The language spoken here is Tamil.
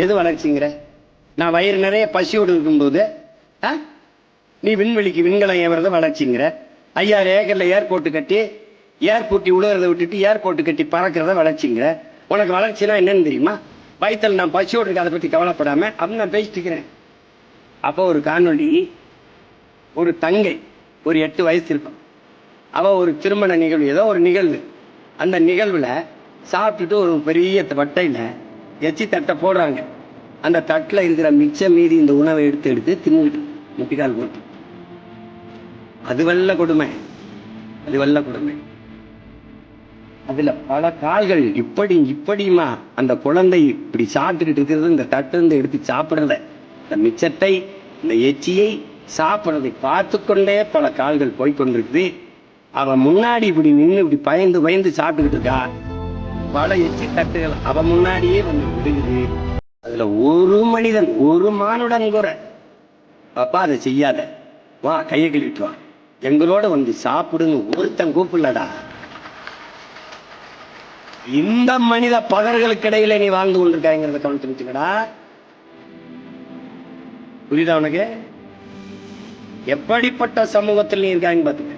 எது வளர்ச்சிங்கிற? நான் வயிறு நிறைய பசியோடு இருக்கும்போது நீ விண்வெளிக்கு விண்கலம் ஏவுறத வளர்ச்சிங்கிற. 5000 ஏக்கரில் ஏர்போர்ட்டு கட்டி ஏர்போர்ட்டி உழுகிறத விட்டுட்டு ஏர்போர்ட்டு கட்டி பறக்கிறத வளர்ச்சிங்கிற. உனக்கு வளர்ச்சினா என்னன்னு தெரியுமா? வயிற்றில் நான் பசியோடு இருக்க, அதை பற்றி கவலைப்படாமல் அப்படின்னு நான் பேசிட்டு இருக்கிறேன். அப்போ ஒரு காணொளி, ஒரு தங்கை ஒரு 8 வயசு இருக்கும். அவள் ஒரு திருமண நிகழ்வு, ஏதோ ஒரு நிகழ்வு, அந்த நிகழ்வில் சாப்பிட்டுட்டு ஒரு பெரிய வட்டையில் எச்சி தட்டை போடுறாங்க. அந்த தட்டில் இருக்கிற மிச்சம் மீதி இந்த உணவை எடுத்து தின்னுட்டு முட்டிக்கால் போட்டு. அது வல்ல கொடுமை, அது வல்ல கொடுமை. அதுல பல கால்கள் இப்படி இப்படியுமா அந்த குழந்தை இப்படி சாப்பிட்டுக்கிட்டு இருக்கிறது, இந்த தட்டு எடுத்து சாப்பிடல, இந்த மிச்சத்தை இந்த எச்சியை சாப்பிட்றதை பார்த்து கொண்டே பல கால்கள் போய்கொண்டிருக்குது. அவன் முன்னாடி இப்படி நின்று இப்படி பயந்து சாப்பிட்டுக்கிட்டு இருக்கா. பல எச்சி தட்டுகள் அவன் முன்னாடியே வந்து விடுகுது. அதுல ஒரு மனிதன், ஒரு மானுடன் கூட, அப்பா அதை செய்யாத, வா கையை கழுவிட்டு வா, எங்களோட வந்து சாப்பிடுன்னு ஒருத்தன் கூப்பிடலடா. இந்த மனித பதர்களுக்கு இடையில நீ வாழ்ந்து கொண்டிருக்காங்கிறத கவனிச்சுடா. புரியுதா உனக்கு? எப்படிப்பட்ட சமூகத்தில் நீ இருக்காங்க பாத்துக்க.